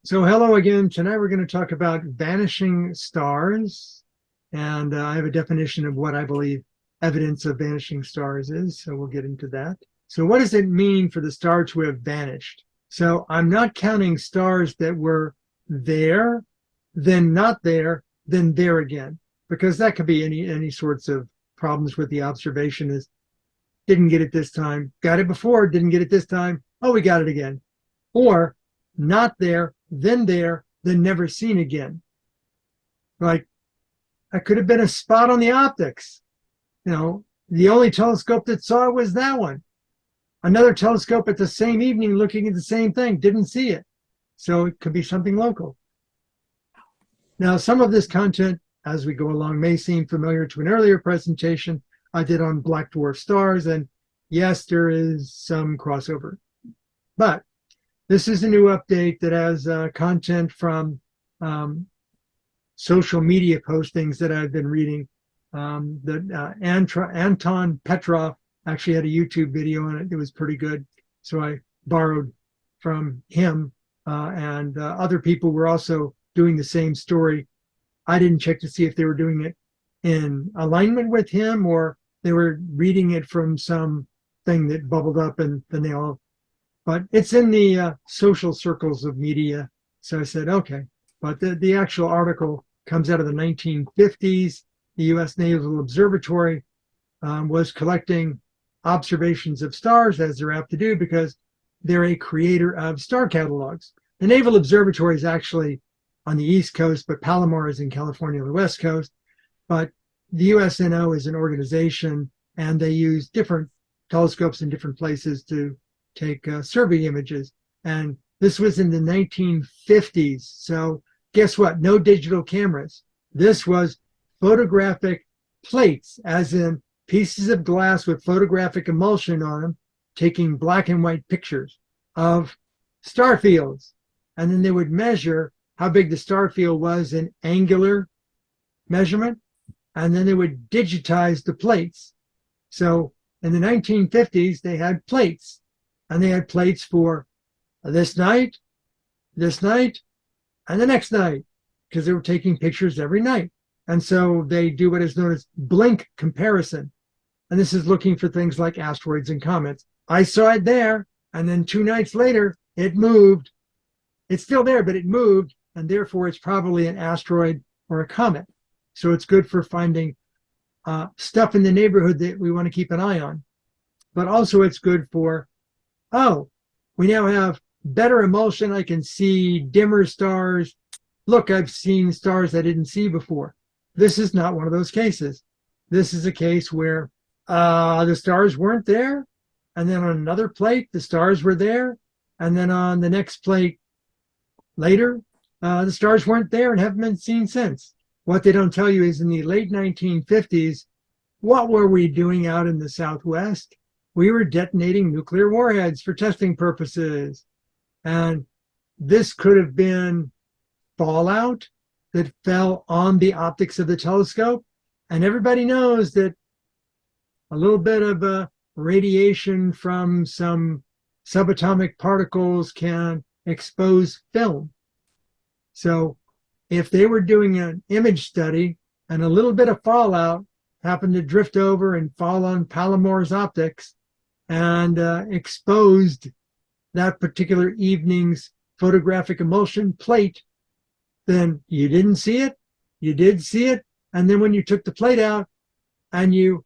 So hello again. Tonight we're going to talk about vanishing stars. And I have a definition of what I believe evidence of vanishing stars is. So we'll get into that. So what does it mean for the star to have vanished? So I'm not counting stars that were there, then not there, then there again, because that could be any sorts of problems with the observation is didn't get it this time, got it before, didn't get it this time. Oh, we got it again. Or not there, then never seen again. Like, that could have been a spot on the optics. The only telescope that saw it was that one. Another telescope at the same evening looking at the same thing didn't see it. So it could be something local. Now, some of this content, as we go along, may seem familiar to an earlier presentation I did on black dwarf stars. And yes, there is some crossover. But this is a new update that has content from social media postings that I've been reading. Anton Petrov actually had a YouTube video on it. It was pretty good. So I borrowed from him, and other people were also doing the same story. I didn't check to see if they were doing it in alignment with him or they were reading it from some thing that bubbled up and then they all, but it's in the social circles of media. So I said, okay. But the actual article comes out of the 1950s. The US Naval Observatory was collecting observations of stars, as they're apt to do, because they're a creator of star catalogs. The Naval Observatory is actually on the East Coast, but Palomar is in California on the West Coast. But the USNO is an organization, and they use different telescopes in different places to take survey images. And this was in the 1950s. So guess what? No digital cameras. This was photographic plates, as in pieces of glass with photographic emulsion on them, taking black and white pictures of star fields. And then they would measure how big the star field was in angular measurement. And then they would digitize the plates. So in the 1950s, they had plates. And they had plates for this night, and the next night, because they were taking pictures every night. And so they do what is known as blink comparison. And this is looking for things like asteroids and comets. I saw it there, and then 2 nights later, it moved. It's still there, but it moved, and therefore it's probably an asteroid or a comet. So it's good for finding stuff in the neighborhood that we want to keep an eye on. But also it's good for, oh, we now have better emulsion. I can see dimmer stars. Look, I've seen stars I didn't see before. This is not one of those cases. This is a case where the stars weren't there. And then on another plate, the stars were there. And then on the next plate later, the stars weren't there and haven't been seen since. What they don't tell you is in the late 1950s, what were we doing out in the Southwest? We were detonating nuclear warheads for testing purposes. And this could have been fallout that fell on the optics of the telescope. And everybody knows that a little bit of radiation from some subatomic particles can expose film. So if they were doing an image study and a little bit of fallout happened to drift over and fall on Palomar's optics and exposed that particular evening's photographic emulsion plate, then you didn't see it, you did see it, and then when you took the plate out and you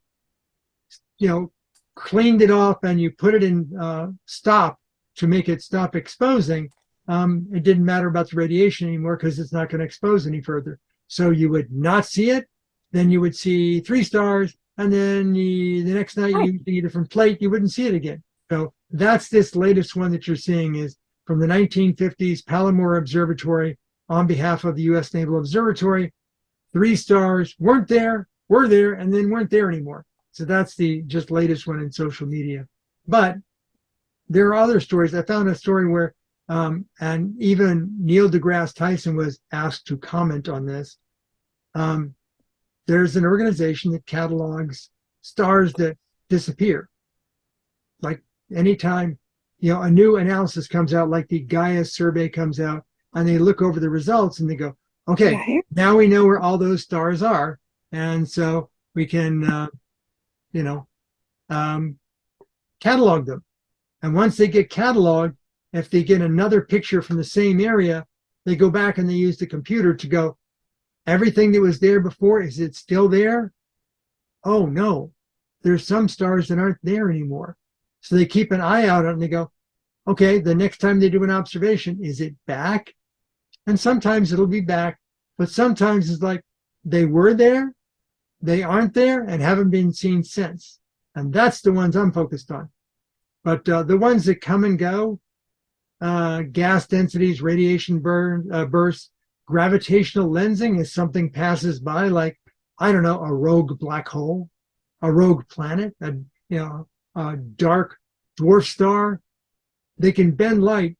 cleaned it off and you put it in stop to make it stop exposing, it didn't matter about the radiation anymore because it's not going to expose any further. So you would not see it, then you would see 3 stars, and then the next night you see a different plate, you wouldn't see it again. So that's this latest one that you're seeing is from the 1950s, Palomar Observatory on behalf of the US Naval Observatory. 3 stars weren't there, were there, and then weren't there anymore. So that's the just latest one in social media. But there are other stories. I found a story where, and even Neil deGrasse Tyson was asked to comment on this. There's an organization that catalogs stars that disappear. Like anytime, a new analysis comes out, like the Gaia survey comes out, and they look over the results and they go, okay, now we know where all those stars are. And so we can, you know, catalog them. And once they get cataloged, if they get another picture from the same area, they go back and they use the computer to go, everything that was there before, is it still there? Oh, no, there's some stars that aren't there anymore. So they keep an eye out on it and they go, okay, the next time they do an observation, is it back? And sometimes it'll be back, but sometimes it's like they were there, they aren't there, and haven't been seen since. And that's the ones I'm focused on. But the ones that come and go, gas densities, radiation bursts, gravitational lensing as something passes by, like, I don't know, a rogue black hole, a rogue planet, a dark dwarf star. They can bend light.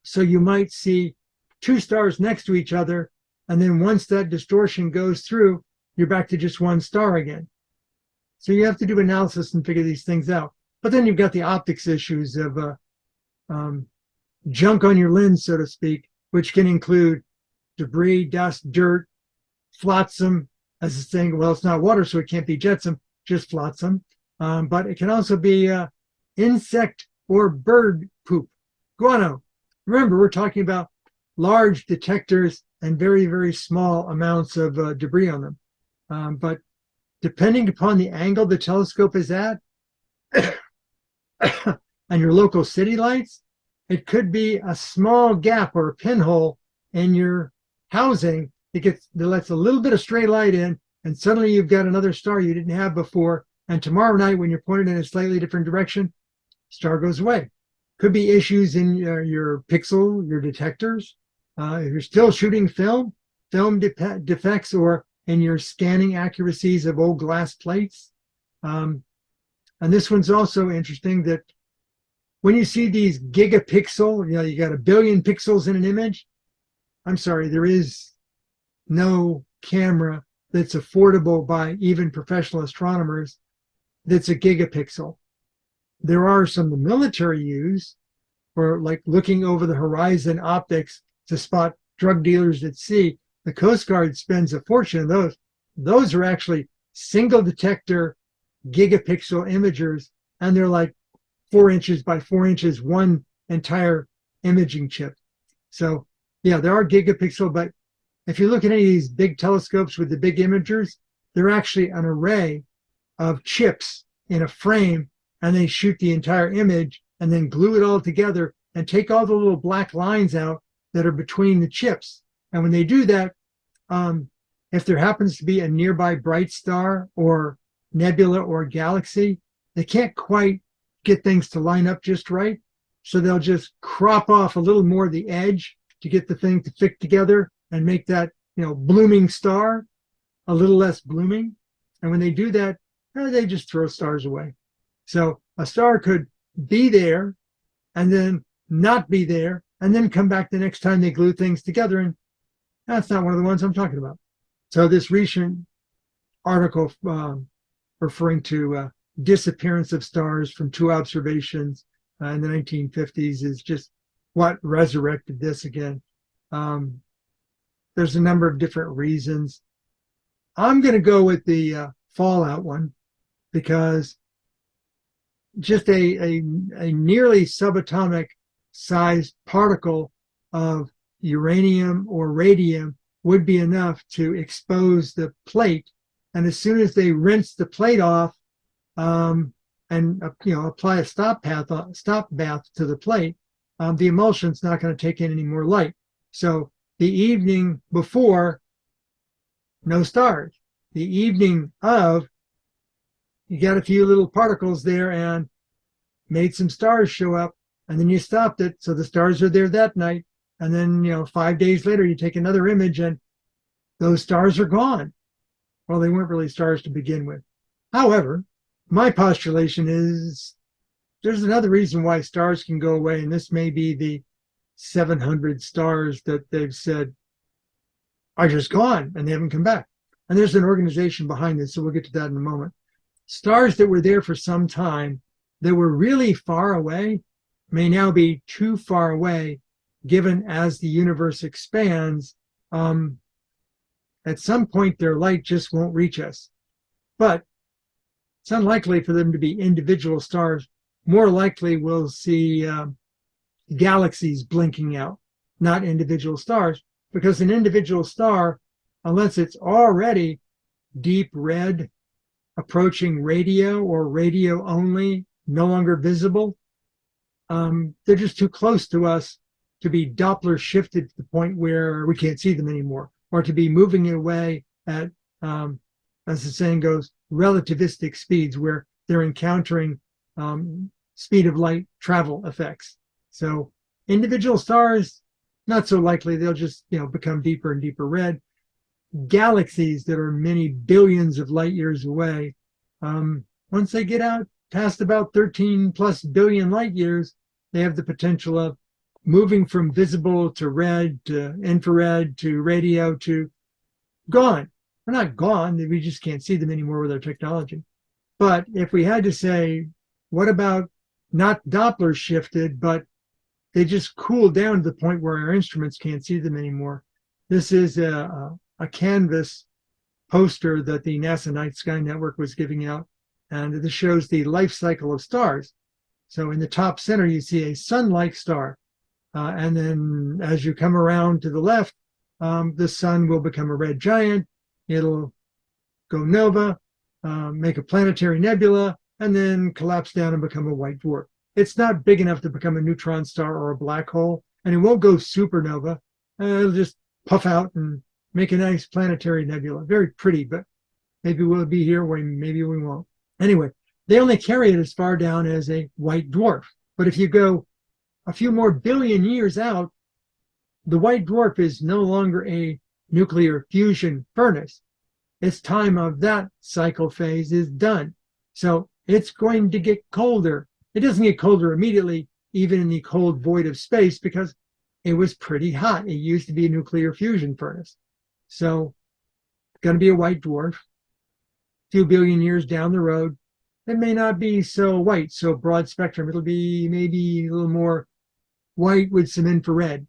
So you might see two stars next to each other, and then once that distortion goes through, you're back to just one star again. So you have to do analysis and figure these things out. But then you've got the optics issues of junk on your lens, so to speak, which can include debris, dust, dirt, flotsam, as a thing. Well, it's not water, so it can't be jetsam, just flotsam. But it can also be insect or bird poop, guano. Remember, we're talking about large detectors and very, very small amounts of debris on them. But depending upon the angle the telescope is at and your local city lights, it could be a small gap or a pinhole in your housing that lets a little bit of stray light in, and suddenly you've got another star you didn't have before. And tomorrow night, when you're pointed in a slightly different direction, star goes away. Could be issues in your pixel, your detectors. If you're still shooting film defects, or in your scanning accuracies of old glass plates. And this one's also interesting, that when you see these gigapixel, you got 1 billion pixels in an image. I'm sorry, there is no camera that's affordable by even professional astronomers that's a gigapixel. There are some the military use for, like, looking over the horizon optics to spot drug dealers at sea. The Coast Guard spends a fortune on those. Those are actually single detector gigapixel imagers, and they're like 4 inches by 4 inches, one entire imaging chip. So yeah, there are gigapixel, but if you look at any of these big telescopes with the big imagers, they're actually an array of chips in a frame, and they shoot the entire image and then glue it all together and take all the little black lines out that are between the chips. And when they do that, if there happens to be a nearby bright star or nebula or galaxy, they can't quite get things to line up just right. So they'll just crop off a little more of the edge to get the thing to fit together and make that, blooming star a little less blooming. And when they do that, they just throw stars away. So a star could be there and then not be there and then come back the next time they glue things together. And that's not one of the ones I'm talking about. So this recent article referring to disappearance of stars from 2 observations in the 1950s is just what resurrected this again. There's a number of different reasons. I'm going to go with the fallout one, because just a nearly subatomic sized particle of uranium or radium would be enough to expose the plate. And as soon as they rinse the plate off and apply a stop bath to the plate, the emulsion's not going to take in any more light. So the evening before, no stars. The evening of, you got a few little particles there and made some stars show up, and then you stopped it, so the stars are there that night. And then 5 days later you take another image and those stars are gone. Well, they weren't really stars to begin with. However, my postulation is there's another reason why stars can go away, and this may be the 700 stars that they've said are just gone and they haven't come back. And there's an organization behind this, so we'll get to that in a moment. Stars that were there for some time that were really far away may now be too far away given as the universe expands, at some point their light just won't reach us. But it's unlikely for them to be individual stars. More likely we'll see galaxies blinking out, not individual stars, because an individual star, unless it's already deep red, approaching radio or radio only, no longer visible, they're just too close to us to be Doppler shifted to the point where we can't see them anymore, or to be moving away at, as the saying goes, relativistic speeds, where they're encountering speed of light travel effects. So individual stars, not so likely. They'll just become deeper and deeper red. Galaxies that are many billions of light years away, once they get out past about 13 plus billion light years, they have the potential of moving from visible to red to infrared to radio to gone. They're not gone. We just can't see them anymore with our technology. But if we had to say, what about not Doppler shifted, but they just cool down to the point where our instruments can't see them anymore? This is a canvas poster that the NASA Night Sky Network was giving out, and this shows the life cycle of stars. So in the top center, you see a sun-like star. And then as you come around to the left, the sun will become a red giant. It'll go nova, make a planetary nebula, and then collapse down and become a white dwarf. It's not big enough to become a neutron star or a black hole, and it won't go supernova. It'll just puff out and make a nice planetary nebula. Very pretty, but maybe we'll be here, maybe we won't. Anyway, they only carry it as far down as a white dwarf. But if you go a few more billion years out, the white dwarf is no longer a nuclear fusion furnace. Its time of that cycle phase is done. So it's going to get colder. It doesn't get colder immediately, even in the cold void of space, because it was pretty hot. It used to be a nuclear fusion furnace. So it's going to be a white dwarf. A few billion years down the road, it may not be so white, so broad spectrum. It'll be maybe a little more white with some infrared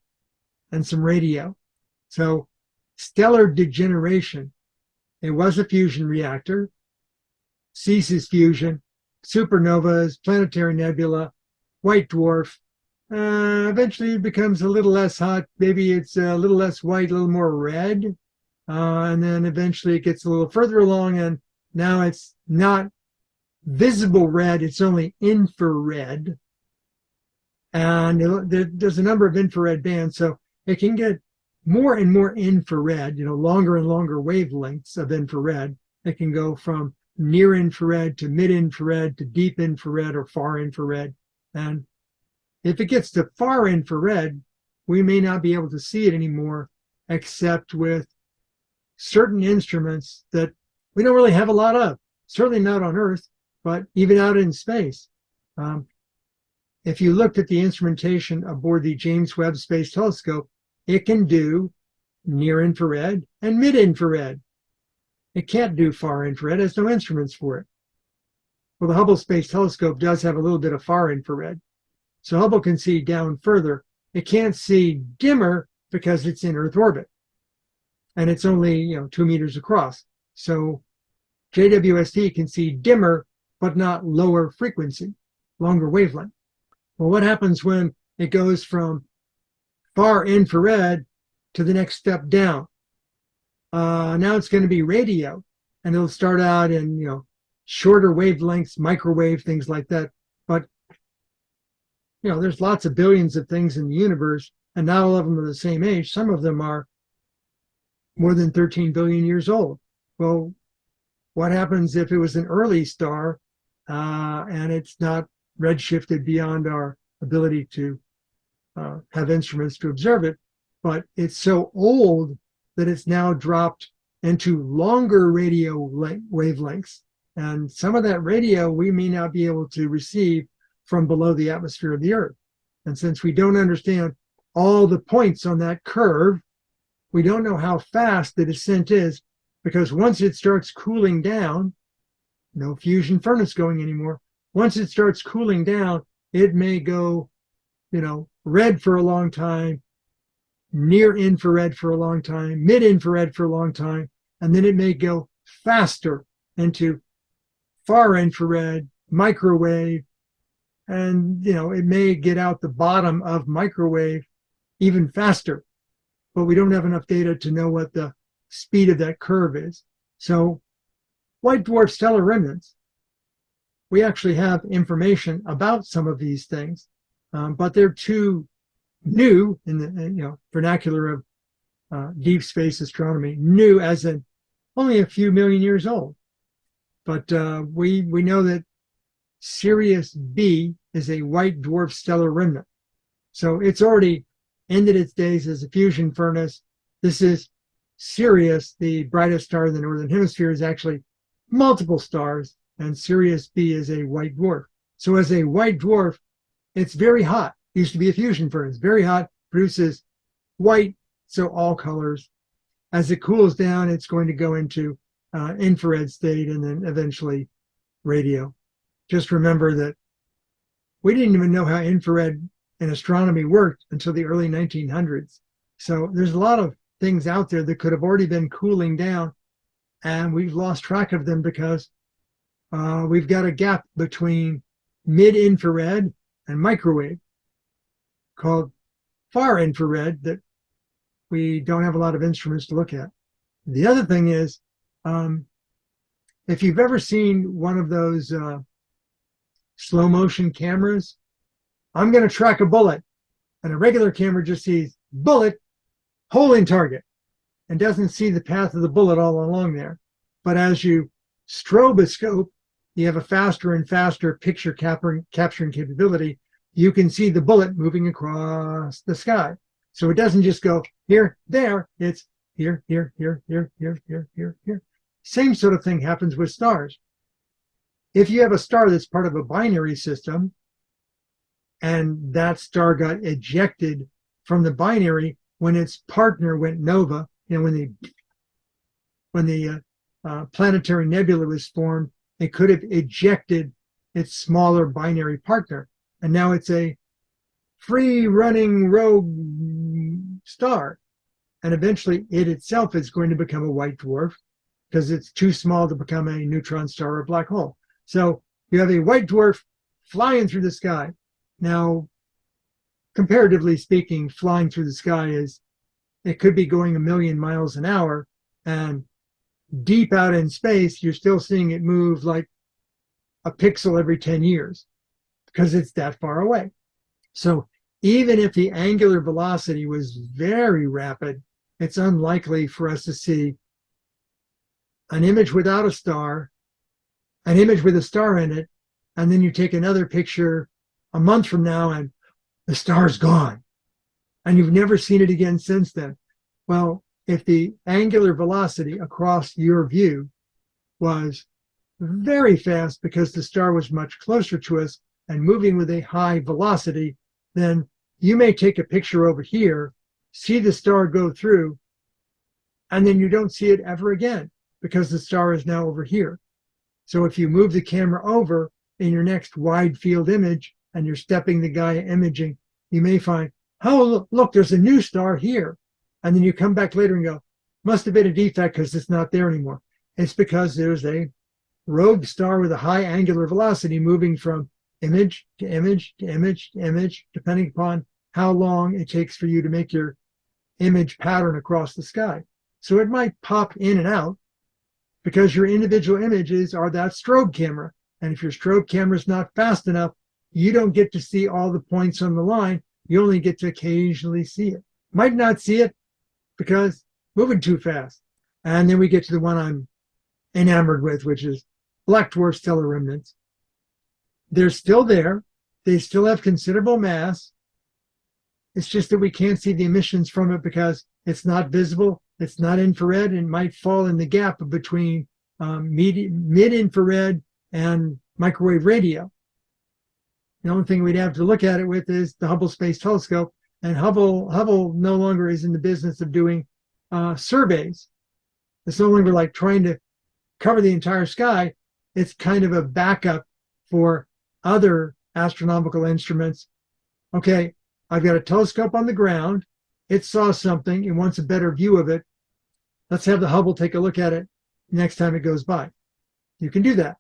and some radio. So stellar degeneration. It was a fusion reactor, ceases fusion, supernovas, planetary nebula, white dwarf. Eventually it becomes a little less hot. Maybe it's a little less white, a little more red. And then eventually it gets a little further along, and now it's not visible red, it's only infrared. And there's a number of infrared bands, so it can get more and more infrared, longer and longer wavelengths of infrared. It can go from near infrared to mid infrared to deep infrared or far infrared. And if it gets to far infrared, we may not be able to see it anymore, except with certain instruments that we don't really have a lot of. Certainly not on Earth, but even out in space. If you looked at the instrumentation aboard the James Webb Space Telescope, it can do near infrared and mid infrared. It can't do far infrared. There's no instruments for it. Well, the Hubble Space Telescope does have a little bit of far infrared. So Hubble can see down further. It can't see dimmer because it's in Earth orbit. And it's only 2 meters across. So JWST can see dimmer, but not lower frequency, longer wavelength. Well, what happens when it goes from far infrared to the next step down? Now it's going to be radio, and it'll start out in shorter wavelengths, microwave, things like that. But there's lots of billions of things in the universe, and not all of them are the same age. Some of them are more than 13 billion years old. Well, what happens if it was an early star and it's not redshifted beyond our ability to have instruments to observe it, but it's so old that it's now dropped into longer radio wavelengths. And some of that radio we may not be able to receive from below the atmosphere of the Earth. And since we don't understand all the points on that curve, we don't know how fast the descent is, because once it starts cooling down, no fusion furnace going anymore. Once it starts cooling down, it may go, red for a long time, near infrared for a long time, mid-infrared for a long time, and then it may go faster into far infrared, microwave, and it may get out the bottom of microwave even faster, but we don't have enough data to know what the speed of that curve is. So white dwarf stellar remnants, we actually have information about some of these things, but they're too new in the vernacular of deep space astronomy, new as in only a few million years old. But we know that Sirius B is a white dwarf stellar remnant. So it's already ended its days as a fusion furnace. This is Sirius, the brightest star in the northern hemisphere, is actually multiple stars, and Sirius B is a white dwarf. So as a white dwarf, it's very hot. It used to be a fusion furnace, very hot, produces white, so all colors. As it cools down, it's going to go into infrared state and then eventually radio. Just remember that we didn't even know how infrared in astronomy worked until the early 1900s. So there's a lot of things out there that could have already been cooling down, and we've lost track of them because we've got a gap between mid-infrared and microwave called far infrared that we don't have a lot of instruments to look at. The other thing is, if you've ever seen one of those slow motion cameras, I'm going to track a bullet, and a regular camera just sees bullet, hole in target, and doesn't see the path of the bullet all along there. But as you stroboscope, you have a faster and faster picture capturing capability. You can see the bullet moving across the sky. So it doesn't just go here, there. It's here, here, here, here, here, here, here, here. Same sort of thing happens with stars. If you have a star that's part of a binary system, and that star got ejected from the binary when its partner went nova, when the planetary nebula was formed, it could have ejected its smaller binary partner, and now it's a free-running rogue star, and eventually it itself is going to become a white dwarf because it's too small to become a neutron star or a black hole. So you have a white dwarf flying through the sky. Now, comparatively speaking, flying through the sky it could be going 1,000,000 miles an hour, and deep out in space, you're still seeing it move like a pixel every 10 years because it's that far away. So even if the angular velocity was very rapid, it's unlikely for us to see an image without a star, an image with a star in it, and then you take another picture a month from now and the star's gone, and you've never seen it again since then. Well, if the angular velocity across your view was very fast because the star was much closer to us and moving with a high velocity, then you may take a picture over here, see the star go through, and then you don't see it ever again because the star is now over here. So if you move the camera over in your next wide field image and you're stepping the Gaia imaging, you may find, oh, look, there's a new star here. And then you come back later and go, must have been a defect because it's not there anymore. It's because there's a rogue star with a high angular velocity moving from image to image to image to image, depending upon how long it takes for you to make your image pattern across the sky. So it might pop in and out because your individual images are that strobe camera. And if your strobe camera is not fast enough, you don't get to see all the points on the line. You only get to occasionally see it. Might not see it because moving too fast. And then we get to the one I'm enamored with, which is black dwarf stellar remnants. They're still there. They still have considerable mass. It's just that we can't see the emissions from it because it's not visible. It's not infrared and might fall in the gap between mid-infrared and microwave radio. The only thing we'd have to look at it with is the Hubble Space Telescope, and Hubble no longer is in the business of doing surveys. It's no longer like trying to cover the entire sky. It's kind of a backup for other astronomical instruments. Okay, I've got a telescope on the ground. it saw something, it wants a better view of it. Let's have the Hubble take a look at it next time it goes by. You can do that.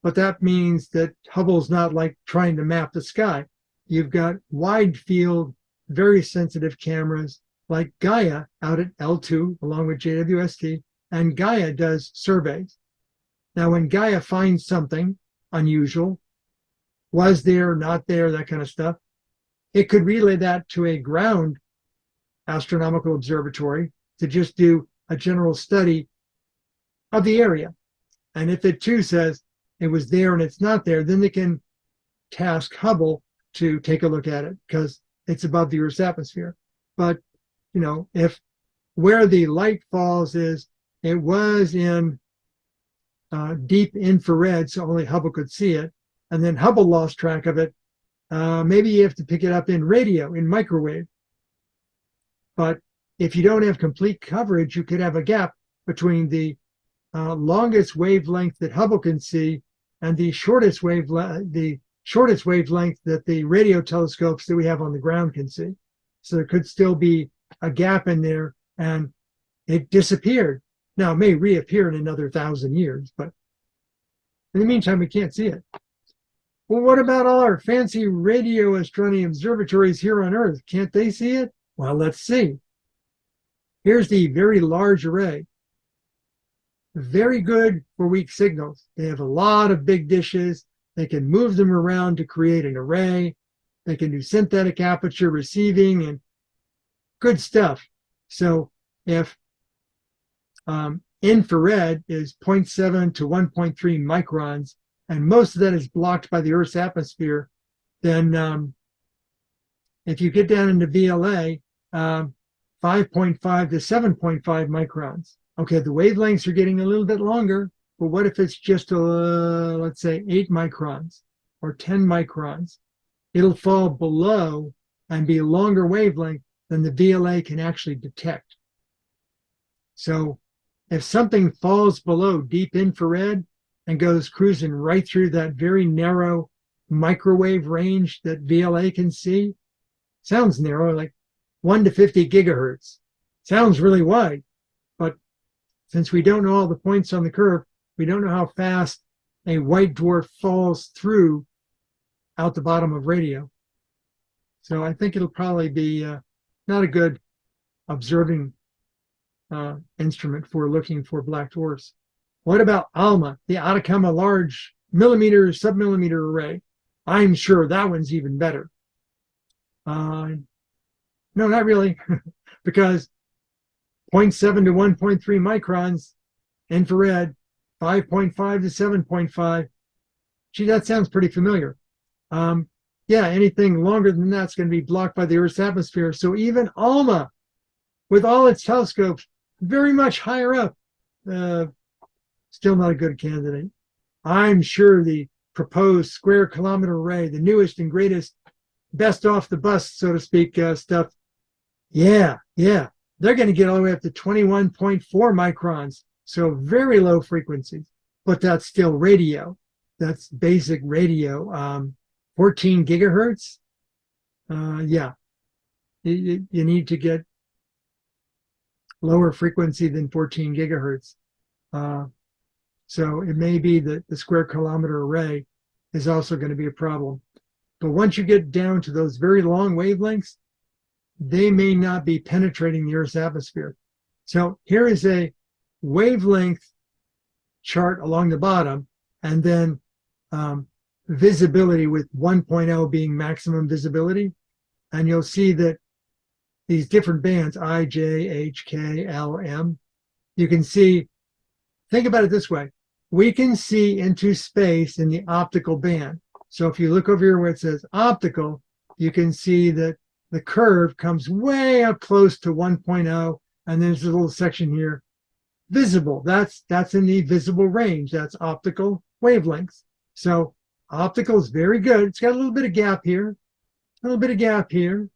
But that means that Hubble's not like trying to map the sky. You've got wide field, very sensitive cameras like Gaia out at L2 along with JWST, and Gaia does surveys. Now, when Gaia finds something unusual, was there, not there, that kind of stuff, it could relay that to a ground astronomical observatory to just do a general study of the area. And if it too says it was there and it's not there, then they can task Hubble to take a look at it because it's above the Earth's atmosphere. But, you know, if where the light falls is, it was in deep infrared, so only Hubble could see it, and then Hubble lost track of it, maybe you have to pick it up in radio, in microwave. But if you don't have complete coverage, you could have a gap between the longest wavelength that Hubble can see and the shortest wavelength that the radio telescopes that we have on the ground can see. So there could still be a gap in there, and it disappeared. Now, it may reappear in another 1,000 years, but in the meantime, we can't see it. Well, what about all our fancy radio astronomy observatories here on Earth? Can't they see it? Well, let's see. Here's the Very Large Array. Very good for weak signals. They have a lot of big dishes. They can move them around to create an array. They can do synthetic aperture receiving and good stuff. So if infrared is 0.7 to 1.3 microns, and most of that is blocked by the Earth's atmosphere, then if you get down into VLA, 5.5 to 7.5 microns. Okay, the wavelengths are getting a little bit longer, but what if it's just, let's say, 8 microns or 10 microns? It'll fall below and be a longer wavelength than the VLA can actually detect. So if something falls below deep infrared and goes cruising right through that very narrow microwave range that VLA can see, sounds narrow, like 1 to 50 gigahertz. Sounds really wide, but since we don't know all the points on the curve, we don't know how fast a white dwarf falls through out the bottom of radio. So I think it'll probably be not a good observing instrument for looking for black dwarfs. What about ALMA, the Atacama Large Millimeter Submillimeter Array? I'm sure that one's even better. No, not really, because 0.7 to 1.3 microns, infrared, 5.5 to 7.5. Gee, that sounds pretty familiar. Yeah, anything longer than that's going to be blocked by the Earth's atmosphere. So even ALMA, with all its telescopes, very much higher up, still not a good candidate. I'm sure the proposed square kilometer array, the newest and greatest, best off the bus, so to speak, stuff, yeah, they're going to get all the way up to 21.4 microns. So very low frequencies, but that's still radio. That's basic radio. 14 gigahertz. Yeah, you need to get lower frequency than 14 gigahertz. So it may be that the square kilometer array is also going to be a problem. But once you get down to those very long wavelengths, they may not be penetrating the Earth's atmosphere. So here is a wavelength chart along the bottom, and then visibility with 1.0 being maximum visibility. And you'll see that these different bands, I, J, H, K, L, M, you can see, think about it this way. We can see into space in the optical band. So if you look over here where it says optical, you can see that the curve comes way up close to 1.0, and there's a little section here, visible. That's in the visible range. That's optical wavelengths. So optical is very good. It's got a little bit of gap here, a little bit of gap here,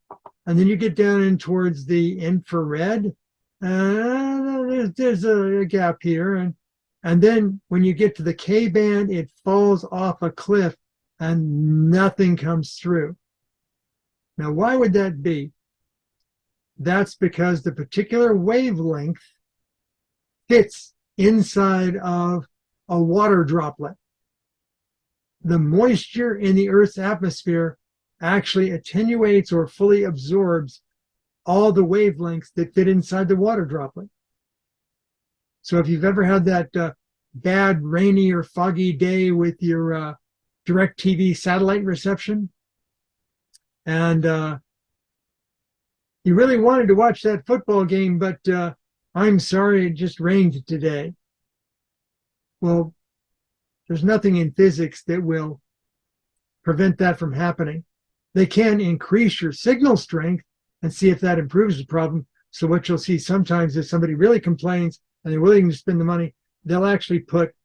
and then you get down in towards the infrared. There's a gap here, and then when you get to the K band, it falls off a cliff and nothing comes through. Now, why would that be? That's because the particular wavelength fits inside of a water droplet. The moisture in the Earth's atmosphere actually attenuates or fully absorbs all the wavelengths that fit inside the water droplet. So if you've ever had that bad rainy or foggy day with your DirecTV satellite reception, and you really wanted to watch that football game, but I'm sorry, it just rained today. Well, there's nothing in physics that will prevent that from happening. They can increase your signal strength and see if that improves the problem. So what you'll see sometimes is somebody really complains and they're willing to spend the money, they'll actually put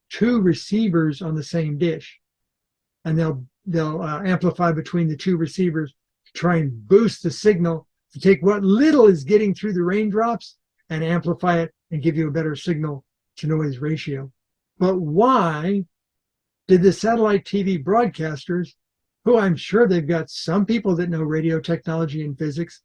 two receivers on the same dish, and they'll amplify between the two receivers to try and boost the signal, to take what little is getting through the raindrops and amplify it and give you a better signal to noise ratio. But why did the satellite TV broadcasters, who I'm sure they've got some people that know radio technology and physics,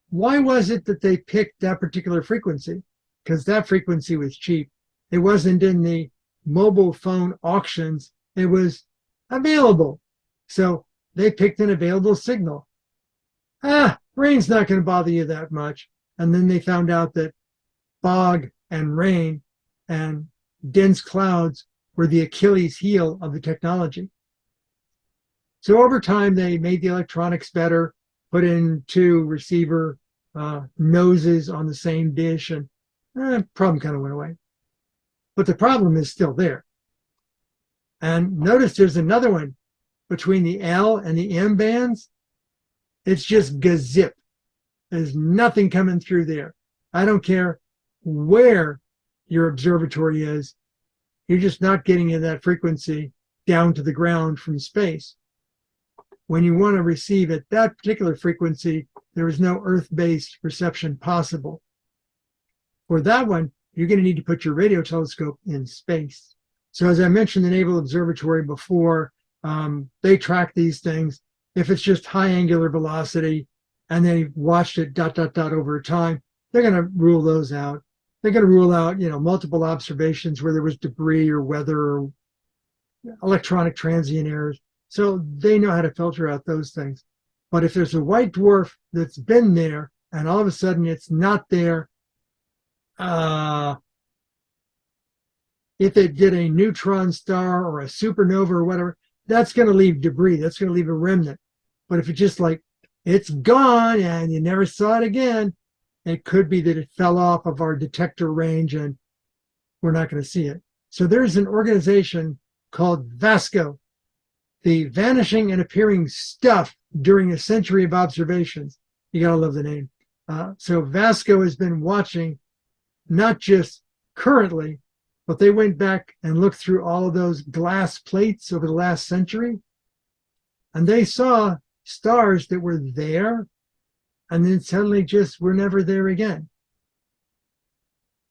why was it that they picked that particular frequency? Because that frequency was cheap. It wasn't in the mobile phone auctions. It was available. So they picked an available signal. Rain's not going to bother you that much. And then they found out that fog and rain and dense clouds were the Achilles heel of the technology. So over time, they made the electronics better, put in two receiver noses on the same dish, and problem kind of went away. But the problem is still there. And notice there's another one between the L and the M bands. It's just gazip. There's nothing coming through there. I don't care where your observatory is. You're just not getting in that frequency down to the ground from space. When you want to receive at that particular frequency, there is no Earth-based reception possible. For that one, you're going to need to put your radio telescope in space. So as I mentioned the Naval Observatory before, they track these things. If it's just high angular velocity and they watched it ... over time, they're going to rule those out. They're going to rule out, multiple observations where there was debris or weather or electronic transient errors. So they know how to filter out those things. But if there's a white dwarf that's been there and all of a sudden it's not there, if it did a neutron star or a supernova or whatever, that's going to leave debris. That's going to leave a remnant. But if it's just like, it's gone and you never saw it again, it could be that it fell off of our detector range and we're not going to see it. So there's an organization called VASCO, the Vanishing and Appearing Stuff During a Century of Observations. You got to love the name. So VASCO has been watching not just currently, but they went back and looked through all of those glass plates over the last century, and they saw stars that were there and then suddenly just were never there again.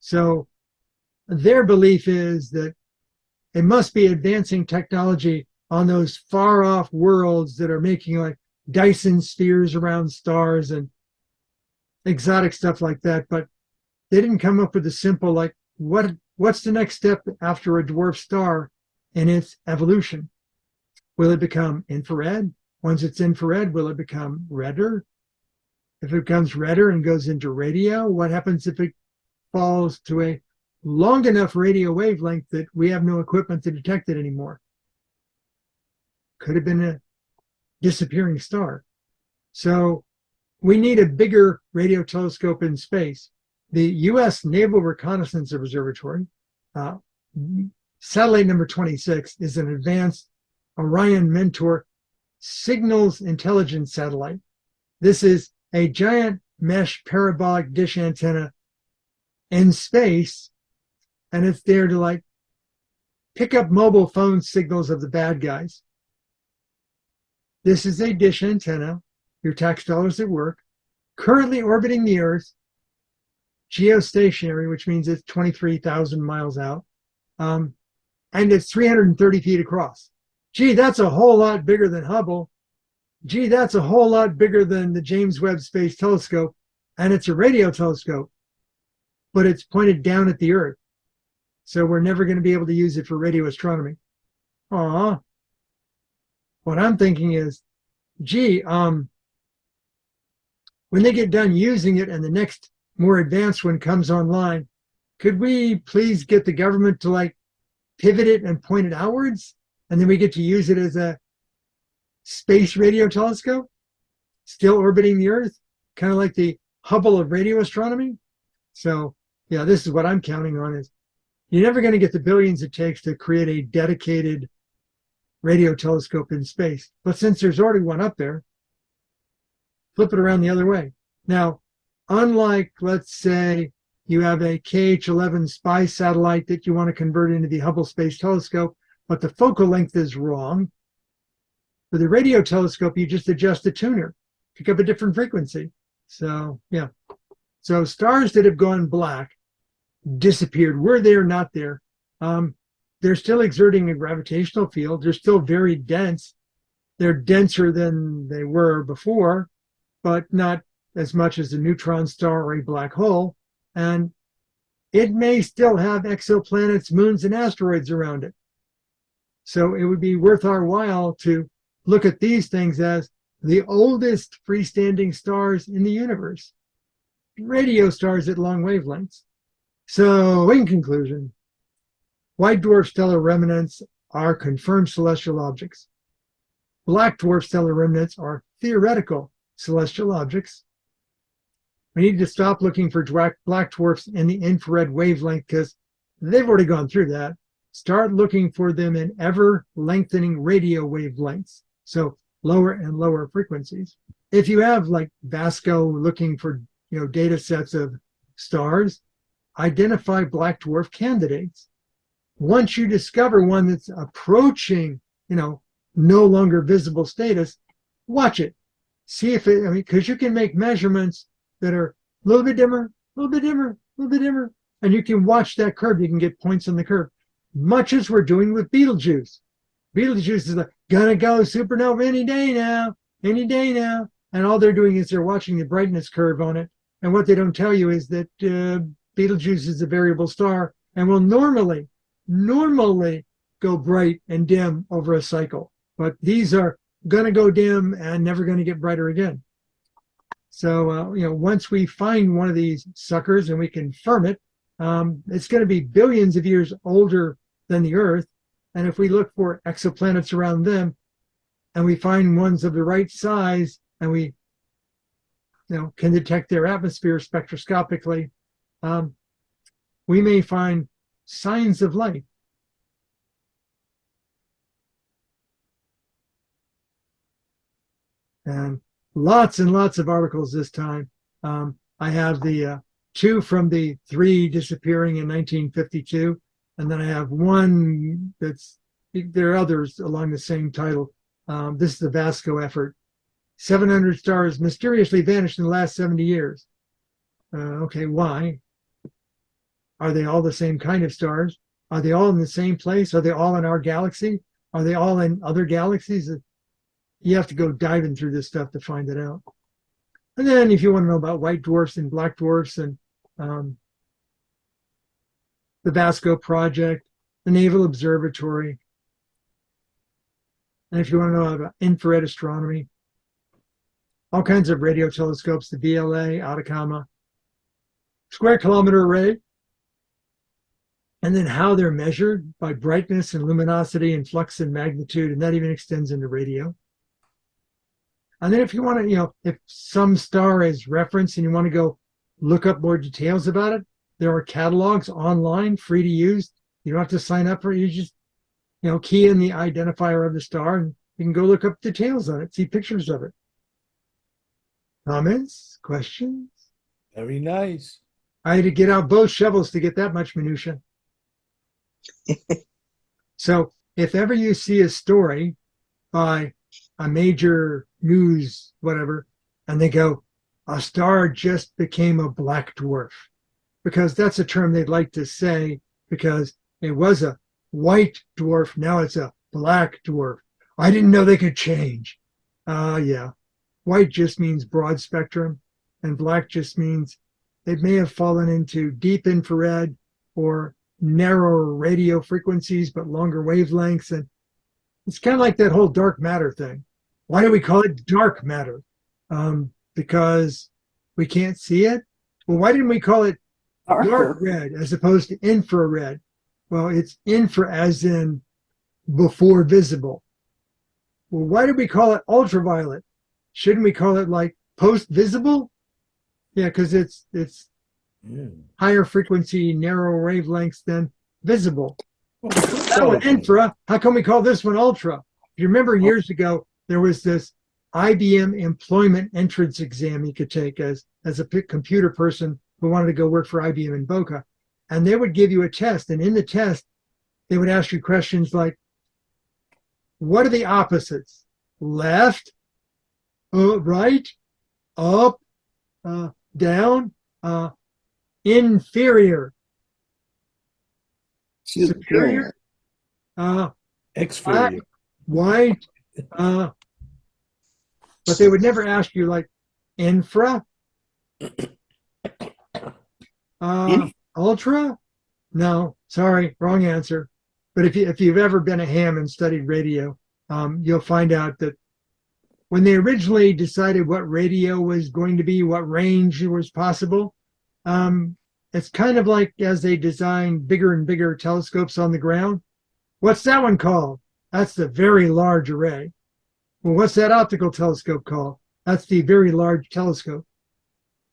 So their belief is that it must be advancing technology on those far off worlds that are making like Dyson spheres around stars and exotic stuff like that. But they didn't come up with a simple, like, what's the next step after a dwarf star in its evolution? Will it become infrared? Once it's infrared, will it become redder? If it becomes redder and goes into radio, what happens if it falls to a long enough radio wavelength that we have no equipment to detect it anymore? Could have been a disappearing star. So we need a bigger radio telescope in space. The U.S. Naval Reconnaissance Observatory, satellite number 26, is an advanced Orion Mentor signals intelligence satellite. This is a giant mesh parabolic dish antenna in space, and it's there to like pick up mobile phone signals of the bad guys. This is a dish antenna, your tax dollars at work, currently orbiting the Earth, geostationary, which means it's 23,000 miles out, and it's 330 feet across. Gee, that's a whole lot bigger than Hubble. Gee, that's a whole lot bigger than the James Webb Space Telescope. and it's a radio telescope, but it's pointed down at the Earth. So we're never going to be able to use it for radio astronomy. Aw. What I'm thinking is, gee, when they get done using it and the next more advanced one comes online, could we please get the government to like pivot it and point it outwards? And then we get to use it as a space radio telescope, still orbiting the Earth, kind of like the Hubble of radio astronomy. So yeah, this is what I'm counting on is you're never going to get the billions it takes to create a dedicated radio telescope in space. But since there's already one up there, flip it around the other way. Now, unlike, let's say, you have a KH-11 spy satellite that you want to convert into the Hubble Space Telescope, but the focal length is wrong. For the radio telescope, you just adjust the tuner, pick up a different frequency. So, yeah. So stars that have gone black, disappeared, were there, not there. They're still exerting a gravitational field. They're still very dense. They're denser than they were before, but not as much as a neutron star or a black hole. And it may still have exoplanets, moons, and asteroids around it. So it would be worth our while to look at these things as the oldest freestanding stars in the universe, radio stars at long wavelengths. So in conclusion, white dwarf stellar remnants are confirmed celestial objects. Black dwarf stellar remnants are theoretical celestial objects. We need to stop looking for black dwarfs in the infrared wavelength because they've already gone through that. Start looking for them in ever lengthening radio wavelengths, so lower and lower frequencies. If you have like VASCO looking for data sets of stars, identify black dwarf candidates. Once you discover one that's approaching, no longer visible status, watch it. See if it, because you can make measurements that are a little bit dimmer, a little bit dimmer, a little bit dimmer, and you can watch that curve. You can get points on the curve, much as we're doing with Betelgeuse. Betelgeuse is like, gonna go supernova any day now, and all they're doing is they're watching the brightness curve on it, and what they don't tell you is that Betelgeuse is a variable star and will normally go bright and dim over a cycle, but these are gonna go dim and never gonna get brighter again. So, once we find one of these suckers and we confirm it, it's going to be billions of years older than the Earth. And if we look for exoplanets around them and we find ones of the right size and we, can detect their atmosphere spectroscopically, we may find signs of life. And lots and lots of articles this time. I have the 2 from the 3 disappearing in 1952, and then I have one there are others along the same title. This is the VASCO effort. 700 stars mysteriously vanished in the last 70 years. Okay, why? Are they all the same kind of stars? Are they all in the same place? Are they all in our galaxy? Are they all in other galaxies? You have to go diving through this stuff to find it out. And then if you want to know about white dwarfs and black dwarfs and the VASCO project, the Naval Observatory, and if you want to know about infrared astronomy, all kinds of radio telescopes, the VLA, Atacama, square kilometer array, and then how they're measured by brightness and luminosity and flux and magnitude, and that even extends into radio. And then if you want to, if some star is referenced and you want to go look up more details about it, there are catalogs online, free to use. You don't have to sign up for it. You just, key in the identifier of the star and you can go look up details on it, see pictures of it. Comments? Questions? Very nice. I had to get out both shovels to get that much minutia. So if ever you see a story by a major news, whatever, and they go, a star just became a black dwarf, because that's a term they'd like to say, because it was a white dwarf, now it's a black dwarf. I didn't know they could change. Yeah. White just means broad spectrum. and black just means it may have fallen into deep infrared or narrower radio frequencies, but longer wavelengths. And it's kind of like that whole dark matter thing. Why do we call it dark matter? Because we can't see it? Well, why didn't we call it dark red as opposed to infrared? Well, it's infra as in before visible. Well, why did we call it ultraviolet? Shouldn't we call it like post visible? Yeah, because it's higher frequency, narrow wavelengths than visible. That one infra. How come we call this one ultra? If you remember years ago, there was this IBM employment entrance exam you could take as a computer person who wanted to go work for IBM in Boca. And they would give you a test. And in the test, they would ask you questions like, what are the opposites? Left, right, up, down, inferior, superior, Exferior. white, but they would never ask you like infra, ultra. No, sorry, wrong answer. But if you've ever been a ham and studied radio, you'll find out that when they originally decided what radio was going to be, what range was possible, it's kind of like as they designed bigger and bigger telescopes on the ground. What's that one called? That's the Very Large Array. Well, what's that optical telescope called? That's the Very Large Telescope.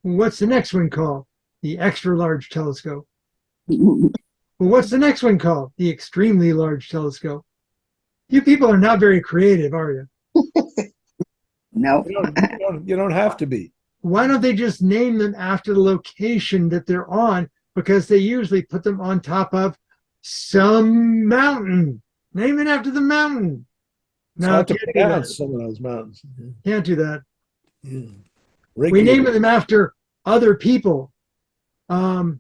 Well, what's the next one called? The Extra Large Telescope. Well, what's the next one called? The Extremely Large Telescope. You people are not very creative, are you? No. You don't have to be. Why don't they just name them after the location that they're on? Because they usually put them on top of some mountain. Name it after the mountain. It's No, hard to can't do pronounce that. some of those mountains. Can't do that. Yeah. We name them after other people. The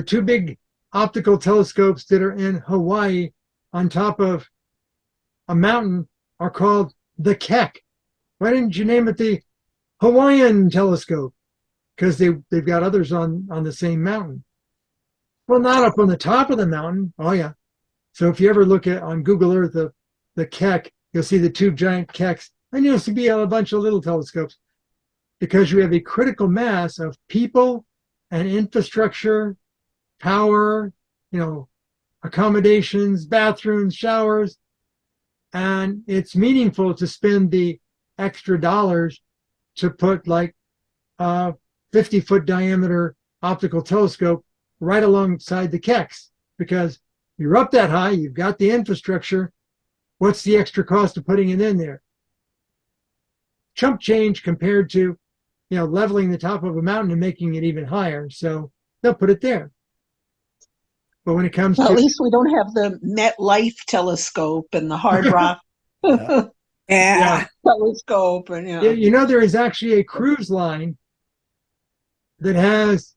two big optical telescopes that are in Hawaii on top of a mountain are called the Keck. Why didn't you name it the Hawaiian telescope? Because they've got others on the same mountain. Well, not up on the top of the mountain. Oh, yeah. So if you ever look at on Google Earth the Keck, you'll see the two giant Kecks, and you'll see a bunch of little telescopes because you have a critical mass of people and infrastructure, power, accommodations, bathrooms, showers, and it's meaningful to spend the extra dollars to put like a 50-foot diameter optical telescope right alongside the Kecks because you're up that high, you've got the infrastructure. What's the extra cost of putting it in there? Chump change compared to, leveling the top of a mountain and making it even higher. So they'll put it there. But when it comes Well, to... at least we don't have the MetLife telescope and the Hard Rock telescope. And there is actually a cruise line that has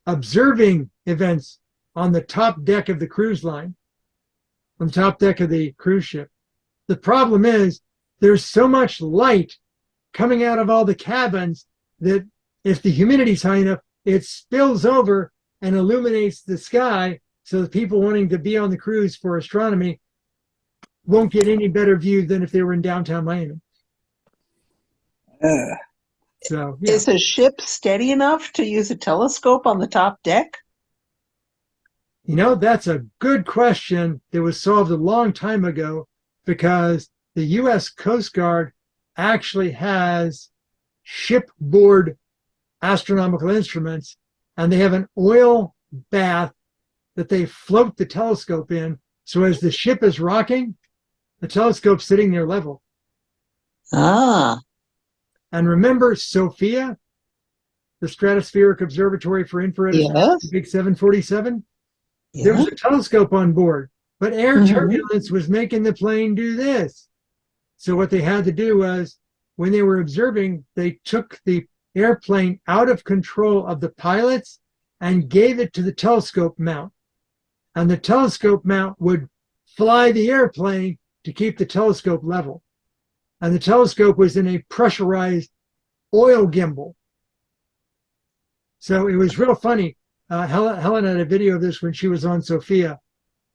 observing events on the top deck of the cruise line, on the top deck of the cruise ship. The problem is there's so much light coming out of all the cabins that if the humidity's high enough, it spills over and illuminates the sky, so the people wanting to be on the cruise for astronomy won't get any better view than if they were in downtown Miami. So, yeah. Is a ship steady enough to use a telescope on the top deck? That's a good question that was solved a long time ago because the U.S. Coast Guard actually has shipboard astronomical instruments, and they have an oil bath that they float the telescope in. So as the ship is rocking, the telescope's sitting there level. Ah. And remember Sophia, the Stratospheric Observatory for Infrared, Yes. the big 747? Yeah. There was a telescope on board, but air turbulence was making the plane do this. So what they had to do was, when they were observing, they took the airplane out of control of the pilots and gave it to the telescope mount. And the telescope mount would fly the airplane to keep the telescope level. And the telescope was in a pressurized oil gimbal. So it was real funny. Helen had a video of this when she was on Sophia.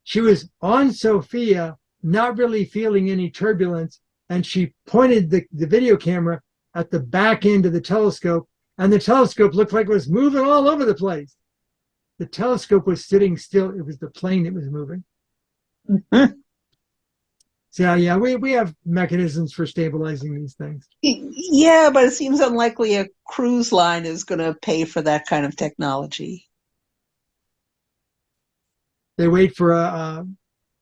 She was on Sophia, not really feeling any turbulence, and she pointed the video camera at the back end of the telescope, and the telescope looked like it was moving all over the place. The telescope was sitting still. It was the plane that was moving. So yeah, we have mechanisms for stabilizing these things. Yeah, but it seems unlikely a cruise line is going to pay for that kind of technology. They wait for a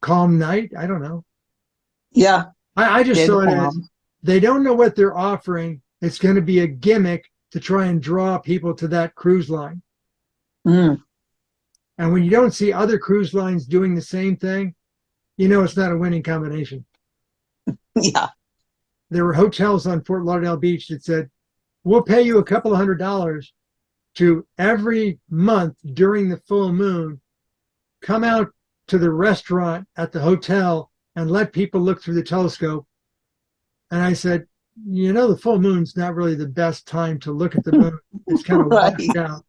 calm night. I don't know. Yeah. I just Dead saw it as calm. they don't know what they're offering. It's going to be a gimmick to try and draw people to that cruise line. Mm. And when you don't see other cruise lines doing the same thing, you know it's not a winning combination. Yeah. There were hotels on Fort Lauderdale Beach that said, we'll pay you a couple of $100 to every month during the full moon come out to the restaurant at the hotel and let people look through the telescope. And I said, you know, the full moon's not really the best time to look at the moon. It's kind of Right. washed out.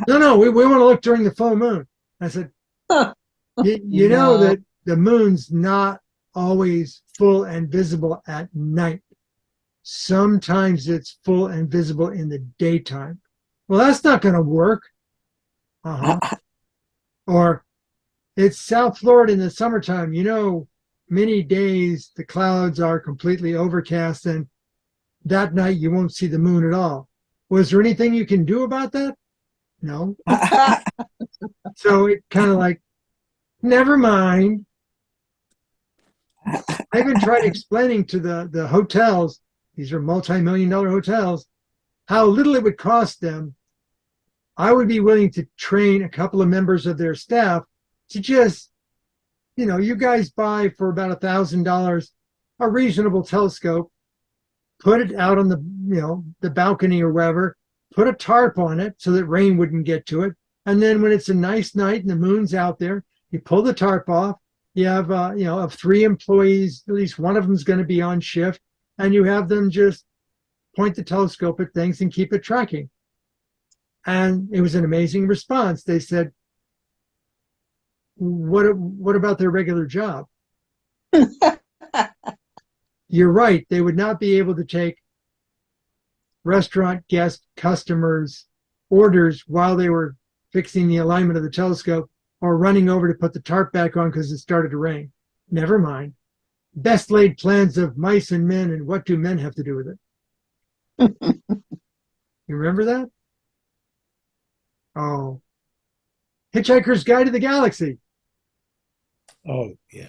No, we want to look during the full moon. I said, you know No. that the moon's not always full and visible at night. Sometimes it's full and visible in the daytime. Well, that's not going to work. Or it's South Florida in the summertime. You know, many days the clouds are completely overcast and that night you won't see the moon at all. Was there anything you can do about that? No. So it kind of like, never mind. I even tried explaining to the hotels, these are multi-million-dollar hotels, how little it would cost them. I would be willing to train a couple of members of their staff to just, you know, you guys buy for about $1,000 a reasonable telescope, put it out on the, you know, the balcony or wherever, put a tarp on it so that rain wouldn't get to it. And then when it's a nice night and the moon's out there, you pull the tarp off. You have, you know, of 3 employees, at least one of them is going to be on shift, and you have them just point the telescope at things and keep it tracking. And it was an amazing response. They said, what about their regular job? You're right. They would not be able to take restaurant guest customers' orders while they were fixing the alignment of the telescope or running over to put the tarp back on because it started to rain. Never mind. Best laid plans of mice and men, and what do men have to do with it? You remember that? Oh. Hitchhiker's Guide to the Galaxy. Oh, yeah.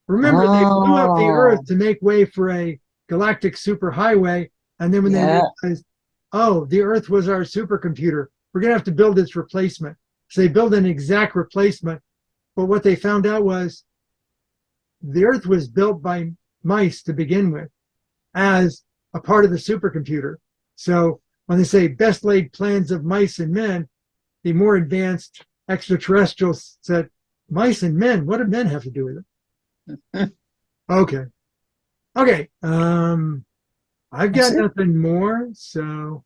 Remember, they blew up the Oh. Earth to make way for a galactic superhighway, and then when they Yeah. realized, oh, the Earth was our supercomputer, we're going to have to build its replacement. So they built an exact replacement, but what they found out was the Earth was built by mice to begin with as a part of the supercomputer. So when they say best laid plans of mice and men, the more advanced extraterrestrials said, mice and men, what do men have to do with it? Okay. I've got That's it. nothing more. So,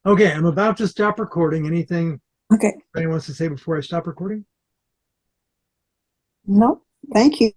okay, I'm about to stop recording. Anything Okay. anyone wants to say before I stop recording? No, thank you.